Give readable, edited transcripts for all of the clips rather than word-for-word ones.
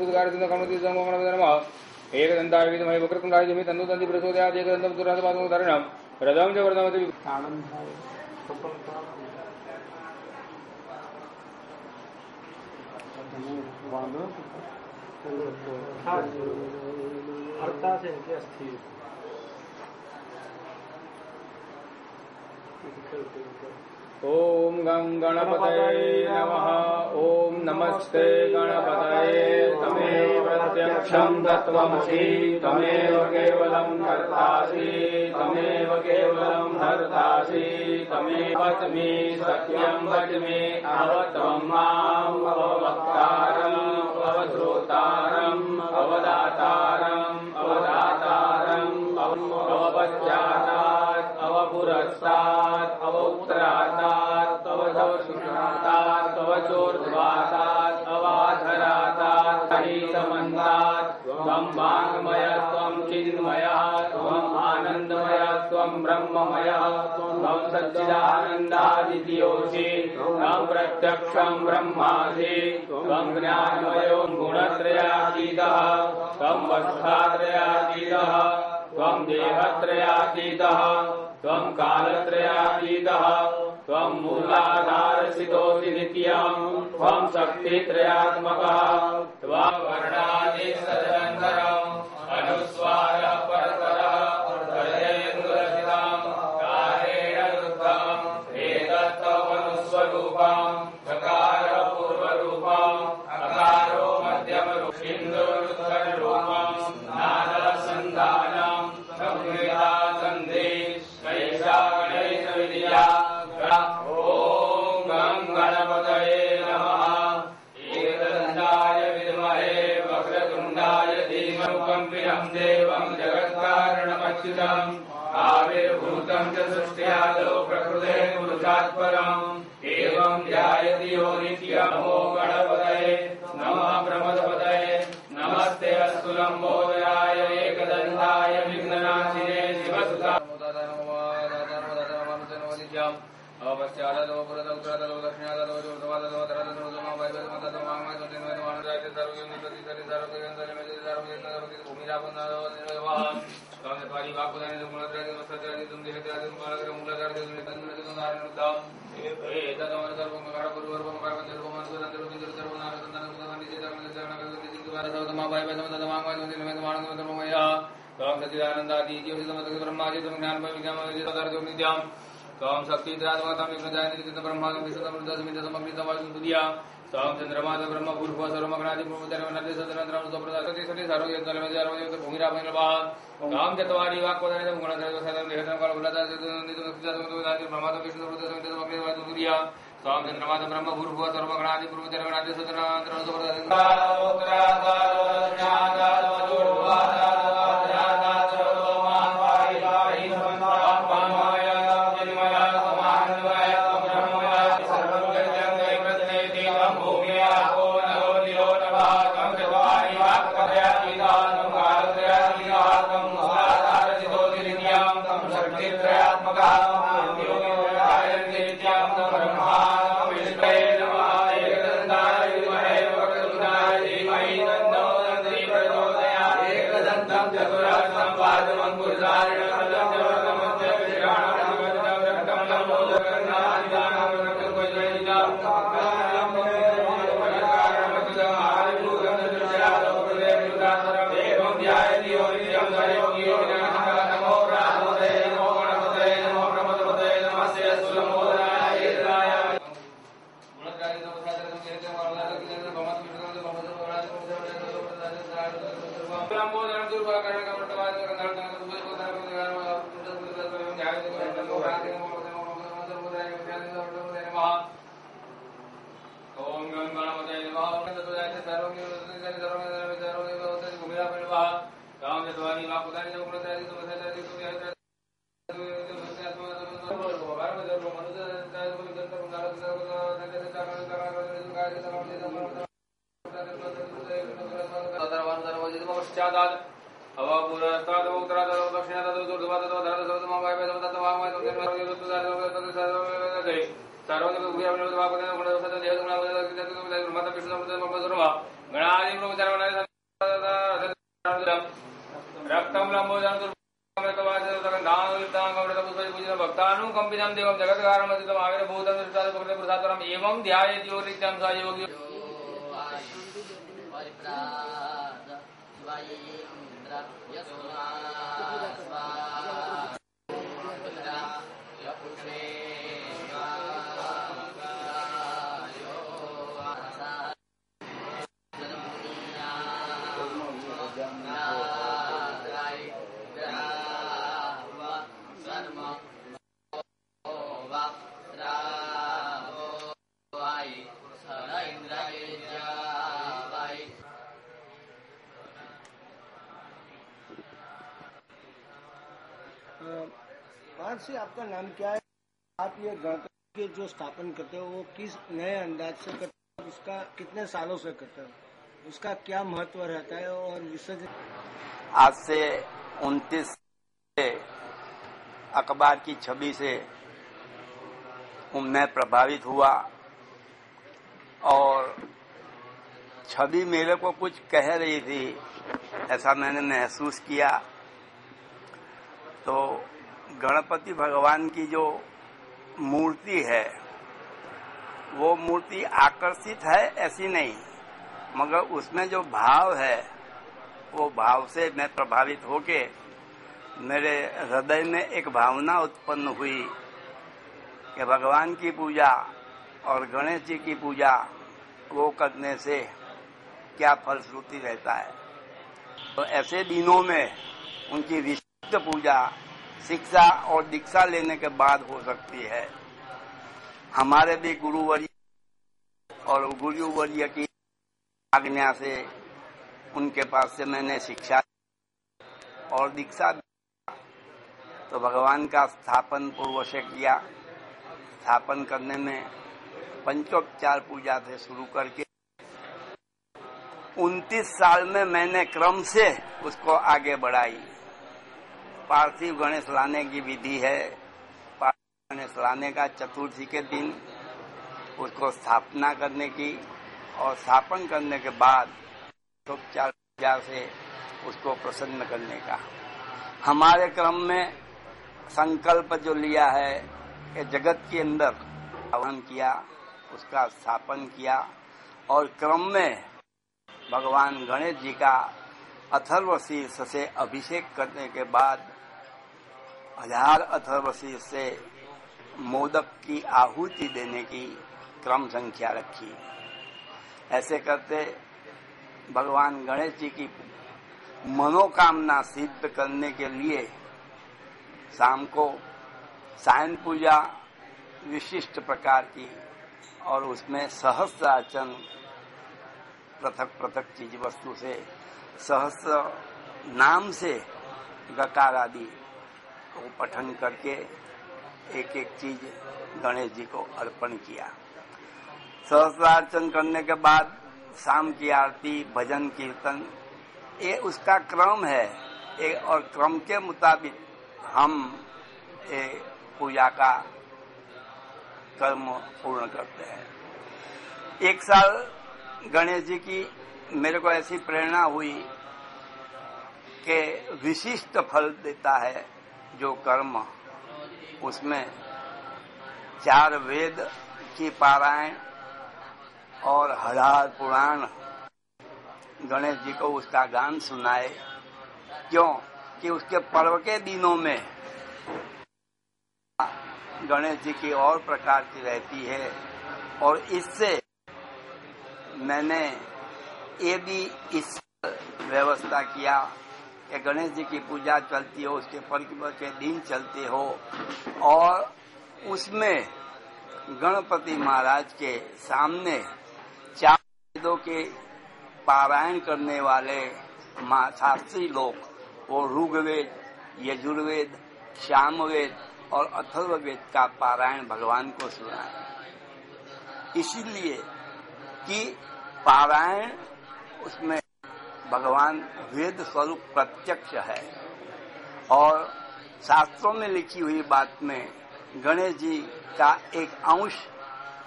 सुधारितं कमति संगमनमः एकदन्ताय विद्महे वक्रतुण्डाय धीमहि तन्नो दन्ति प्रचोदयात् एकदन्तं दुरासपादमुदाहरणं रदं च वर्धमति आनन्दाय ओम गं गणपतये नमः। ओम नमस्ते गणपतये तमेव प्रत्यक्षं तत्त्वमसि तमेव केवलं कर्तासि तमेव केवलं हर्तासि तमेव वच्मि सत्यं वच्मि अवत्वं माम् अववक्तारम् अवश्रोतारम् अवदातारम् अवदातारम् अवपश्चातात् अवपुरस्तात् अवोत्तरातात् अवधवसुनातात् अवचोर्ध्वातात् अवाधरातात् सहितमन्तात् त्वं वाङ्मयः त्वं चिन्मयः त्वम् आनन्दमयः त्वं ब्रह्ममयः त्वं सच्चिदानन्दादित्योऽसि त्वं प्रत्यक्षं ब्रह्मासि त्वं ज्ञानमयो गुणत्रयातीतः त्वं वस्थात्रयातीतः त्वं देहत्रयातीतः त्वं कालत्रयातीतः त्वं मूलाधारस्थितोऽसि नित्यं त्वं शक्तित्रयात्मकः त्वं वर्णादिसदनन्तरम् अनुस्वारः परतरः हृदयेन्दुरहितं कारेण वृद्धम् एतत्त्वमनुस्वरूपम् चकारः पूर्वरूपम् अकारो मध्यमरूपम् नादसन्धानम् संहिता सन्धि कैषा गणेशविद्या ॐ गं गणपतये नमः। एकदन्ताय विद्महे वक्रतुण्डाय धीमहि कंपिनं देवं जगत्कारणमच्युतम् आविर्भूतं च सृष्ट्यादौ प्रकृतेः पुरुषात् परम् एवं ध्यायति यो नित्यं। नमो गणपतये नमः प्रमदपतये नमस्ते अस्तु लम्बोदराय एकदन्ताय विघ्ननाशिने शिवसुताय अवश्यादो पुरदो दक्षिणादो जोतवादो धरदो जोमावैवदमतदो मांगमादो सर्वयोनिपति सर्वकेन्द्रमेति भूमिरापन्नादो निर्वह कामपारि वाकुदानि गुणत्रय वसत्रय तुम देहत्रय मूलकर मूलकर तन्नदो नारायणुद्धम एतदमन सर्वं कारपुरवर्वं कारवन्दर्वं सुरन्दर्वं त्वं शक्तित्रात्मकं विघ्नजायनित्यं ब्रह्मादं विष्णुतमृतसमितसमग्नितवासुतुर्या त्वं चन्द्रमाद ब्रह्म पूर्व सर्वमग्नादि पूर्वतरवनदि सदनन्द्रं स्वप्रदासति सति सर्वयत्तलमजर्वयत् भूमिरापनिर्वाह त्वं चत्वारि वाक्पदानितं गुणत्रयो सदं देहतं कालबुलदादितुनित्यं ब्रह्मादं विष्णुतमृतसमितसमग्नितवासुतुर्या त्वं चन्द्रमाद ब्रह्म पूर्व सर्वमग्नादि पूर्वतरवनदि सदनन्द्रं स्वप्रदासति एकदन्तं चतुरात्मकम् भक्तानुकंपितं देवं जगत्कारणमतितम् आविर्भूतं प्रसादरम् एवं ध्यायेत् यो नित्यं स योगी से आपका नाम क्या है? आप ये गणतंत्र के जो स्थापन करते हो वो किस नए अंदाज से करते हो? उसका कितने सालों से करते हो? उसका क्या महत्व रहता है? और विसर्जन आज से 29 अखबार की छवि से मैं प्रभावित हुआ और छवि मेरे को कुछ कह रही थी, ऐसा मैंने महसूस किया। तो गणपति भगवान की जो मूर्ति है वो मूर्ति आकर्षित है ऐसी नहीं, मगर उसमें जो भाव है वो भाव से मैं प्रभावित होके मेरे हृदय में एक भावना उत्पन्न हुई कि भगवान की पूजा और गणेश जी की पूजा वो करने से क्या फलश्रुति रहता है। तो ऐसे दिनों में उनकी विशिष्ट पूजा शिक्षा और दीक्षा लेने के बाद हो सकती है। हमारे भी गुरुवर्य और गुरुवर्य की आज्ञा से उनके पास से मैंने शिक्षा और दीक्षा, तो भगवान का स्थापन पूर्व से किया। स्थापन करने में पंचोपचार पूजा से शुरू करके 29 साल में मैंने क्रम से उसको आगे बढ़ाई। पार्थिव गणेश लाने की विधि है। पार्थिव गणेश लाने का चतुर्थी के दिन उसको स्थापना करने की और स्थापन करने के बाद उपचार पूजा से उसको प्रसन्न करने का। हमारे क्रम में संकल्प जो लिया है कि जगत के अंदर आह्वान किया, उसका स्थापन किया और क्रम में भगवान गणेश जी का अथर्व शीर्ष से अभिषेक करने के बाद 1000 अथर्व शीर्ष से मोदक की आहुति देने की क्रम संख्या रखी। ऐसे करते भगवान गणेश जी की मनोकामना सिद्ध करने के लिए शाम को सायं पूजा विशिष्ट प्रकार की और उसमें सहस्रार्चन पृथक पृथक चीज वस्तु से सहस्र नाम से गकार आदि को पठन करके एक एक चीज गणेश जी को अर्पण किया। सहस्रार्चन करने के बाद शाम की आरती, भजन, कीर्तन, ये उसका क्रम है। और क्रम के मुताबिक हम पूजा का कर्म पूर्ण करते हैं। एक साल गणेश जी की मेरे को ऐसी प्रेरणा हुई कि विशिष्ट फल देता है जो कर्म, उसमें 4 वेद की पारायण और 1000 पुराण गणेश जी को उसका गान सुनाए। क्यों कि उसके पर्व के दिनों में गणेश जी की और प्रकार की रहती है। और इससे मैंने ये भी इस व्यवस्था किया कि गणेश जी की पूजा चलती हो, उसके पर्व के दिन चलते हो, और उसमें गणपति महाराज के सामने 4 वेदों के पारायण करने वाले शास्त्री लोग, वो ऋग्वेद, यजुर्वेद, सामवेद और अथर्ववेद का पारायण भगवान को सुनाए। इसीलिए कि पारायण उसमें भगवान वेद स्वरूप प्रत्यक्ष है, और शास्त्रों में लिखी हुई बात में गणेश जी का एक अंश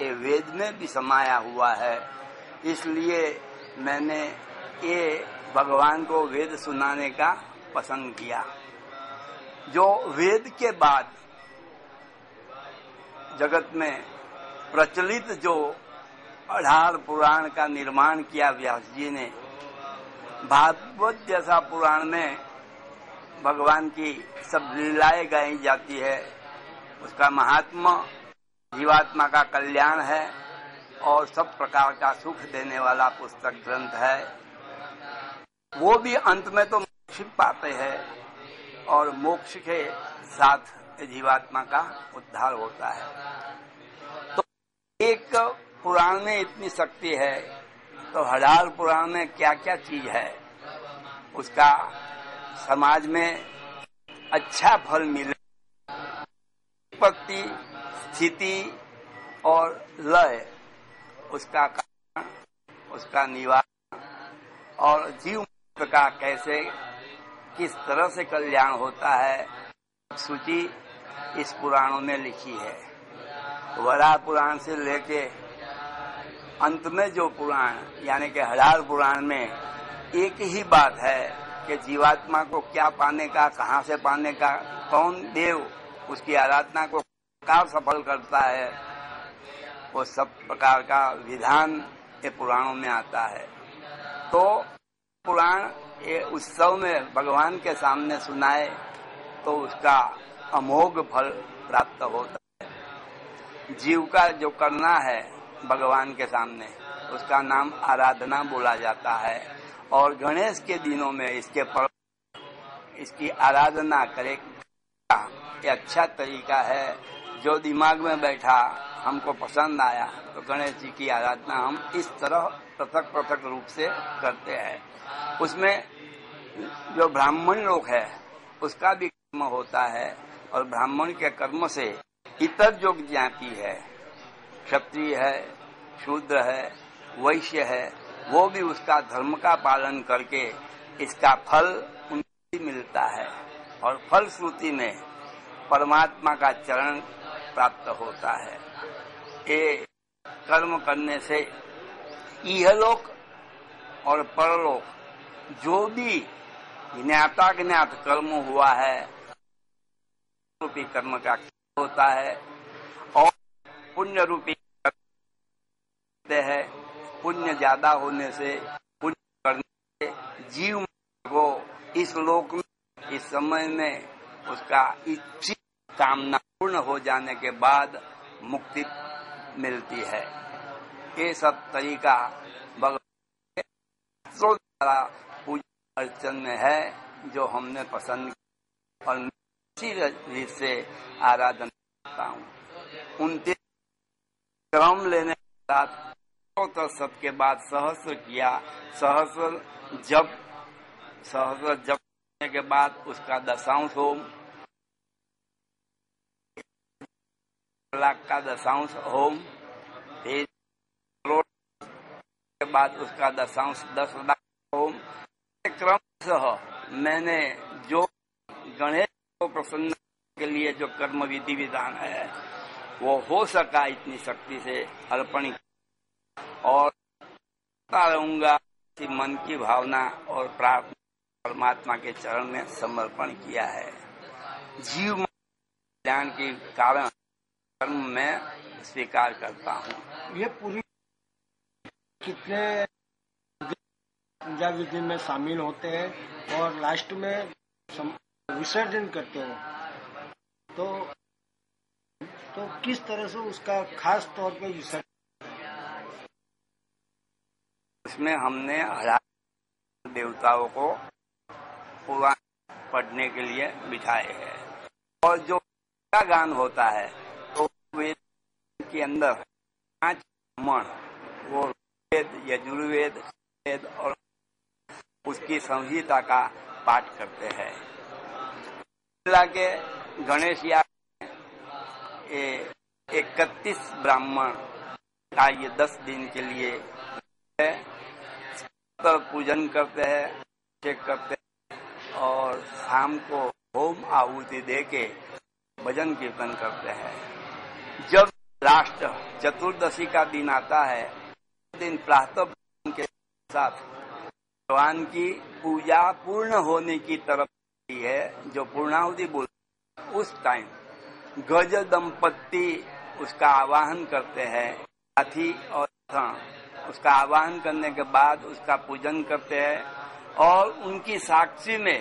ये वेद में भी समाया हुआ है। इसलिए मैंने ये भगवान को वेद सुनाने का पसंद किया। जो वेद के बाद जगत में प्रचलित जो 18 पुराण का निर्माण किया व्यास जी ने, भागवत जैसा पुराण में भगवान की सब लीलाएं गाई जाती है, उसका महात्मा जीवात्मा का कल्याण है और सब प्रकार का सुख देने वाला पुस्तक ग्रंथ है। वो भी अंत में तो मोक्ष पाते हैं और मोक्ष के साथ जीवात्मा का उद्धार होता है। तो एक पुराण में इतनी शक्ति है, तो 18 पुराण में क्या क्या चीज है, उसका समाज में अच्छा फल मिले, उत्पत्ति, स्थिति और लय, उसका कारण, उसका निवारण और जीव मुक्त का कैसे किस तरह से कल्याण होता है, सूची इस पुराणों में लिखी है। वराह पुराण से लेके अंत में जो पुराण यानी कि 18 पुराण में एक ही बात है कि जीवात्मा को क्या पाने का, कहाँ से पाने का, कौन देव उसकी आराधना को क्या सफल करता है, वो सब प्रकार का विधान ये पुराणों में आता है। तो पुराण ये उत्सव में भगवान के सामने सुनाए तो उसका अमोघ फल प्राप्त होता है। जीव का जो करना है भगवान के सामने, उसका नाम आराधना बोला जाता है, और गणेश के दिनों में इसके पर्व, इसकी आराधना करे, ये अच्छा तरीका है। जो दिमाग में बैठा, हमको पसंद आया, तो गणेश जी की आराधना हम इस तरह पृथक पृथक रूप से करते हैं। उसमें जो ब्राह्मण लोग है उसका भी कर्म होता है, और ब्राह्मण के कर्म से इतर जो जाति है, क्षत्रिय है, शूद्र है, वैश्य है, वो भी उसका धर्म का पालन करके इसका फल उनको मिलता है, और फल श्रुति में परमात्मा का चरण प्राप्त होता है। ये कर्म करने से इहलोक और परलोक जो भी ज्ञाता ज्ञात कर्म हुआ है, रूपी कर्म का होता है, और पुण्य रूपी है। पुण्य ज्यादा होने से, पुण्य करने से जीव को इस लोक में, इस समय में उसका इच्छित कामना पूर्ण हो जाने के बाद मुक्ति मिलती है। ये सब तरीका भगवान द्वारा पूजा अर्चन में है, जो हमने पसंद किया, और इसी रीत से आराधना करता हूँ। 29 क्रम लेने के साथ सबके बाद सहस्र किया। सहस्र जप करने के बाद उसका दशांश होम, लाख का दशांश होम, फिर करोड़ के बाद उसका दशांश 10 लाख होम। क्रमशः मैंने जो गणेश को प्रसन्न के लिए जो कर्म विधि विधान है वो हो सका इतनी शक्ति से अर्पण, और रहूंगा कि मन की भावना और प्रार्थना परमात्मा के चरण में समर्पण किया है। जीव कल्याण के कारण कर्म में स्वीकार करता हूँ। ये पूरी कितने पूजा विधि में शामिल होते हैं और लास्ट में विसर्जन करते हो, तो किस तरह से उसका खास तौर पे विसर्जन? इसमें हमने 18 देवताओं को पुराण पढ़ने के लिए बिठाए हैं। और जो का गान होता है तो वेद के अंदर 5 ब्राह्मण वो वेद, यजुर्वेद, वेद और उसकी संहिता का पाठ करते हैं। मिला के गणेश याग 31 ब्राह्मण का ये 10 दिन के लिए पूजन करते हैं, चेक करते हैं और शाम को होम आहुति देके भजन कीर्तन करते हैं। जब लास्ट चतुर्दशी का दिन आता है, दिन प्रातः के साथ भगवान की पूजा पूर्ण होने की तरफ है, जो पूर्णाहुति बोल उस टाइम गज दंपत्ति उसका आवाहन करते हैं, हाथी और उसका आवाहन करने के बाद उसका पूजन करते हैं और उनकी साक्षी में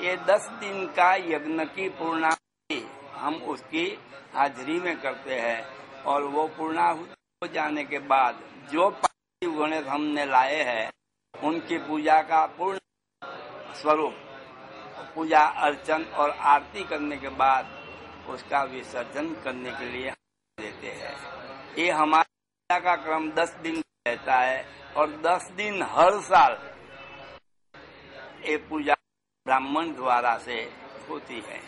ये 10 दिन का यज्ञ की पूर्णाहुति हम उसकी हाजिरी में करते हैं। और वो पूर्णाहुति हो जाने के बाद जो पार्थिव गणेश हमने लाए हैं उनकी पूजा का पूर्ण स्वरूप पूजा अर्चन और आरती करने के बाद उसका विसर्जन करने के लिए देते हैं। ये हमारे पूजा का क्रम 10 दिन रहता है और 10 दिन हर साल ये पूजा ब्राह्मण द्वारा से होती है।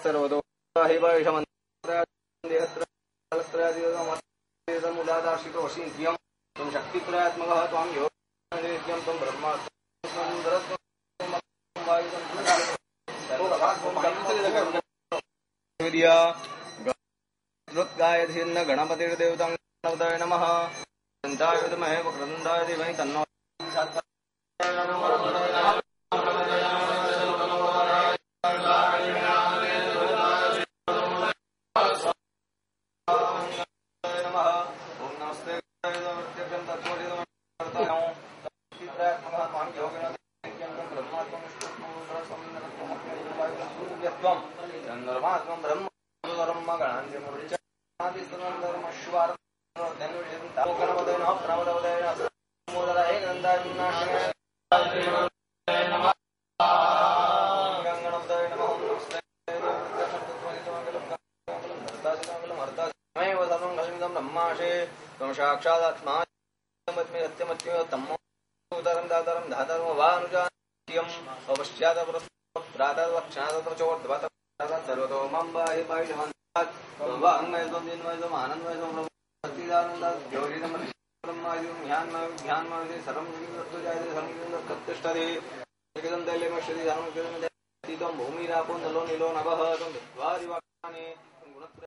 सर्वतो हि वैषमन्त्रयादिमुदादार्शितोऽसीत्यं त्वं शक्तित्रयात्मकः त्वां योगनित्यं त्वं ब्रह्मात्मगायधीर्न गणपतिर्देवतां नमः दन्ताय विद्महे वक्रतुण्डाय धीमहि तन्नो साक्षादात्मा तमोदरं दातरं धातरं वानुजात्यं अवश्यादप्रस्त्रादवक्षादप्रचोर्ध्वत सर्वतो मम बाहि बाहिमन्तात् वाङ्मयत्वं जिन्मयत्वं आनन्दमयत्वं सच्चिदानन्दात् ज्योतिषं ब्रह्मादिं ध्यानमयति सर्वं तत्त्वजायते सर्वं तत्तिष्ठति एकदं दैल्यमश्यति धर्मं भूमिरापो नलो नीलो नभः त्वं द्वादिवाक्यानि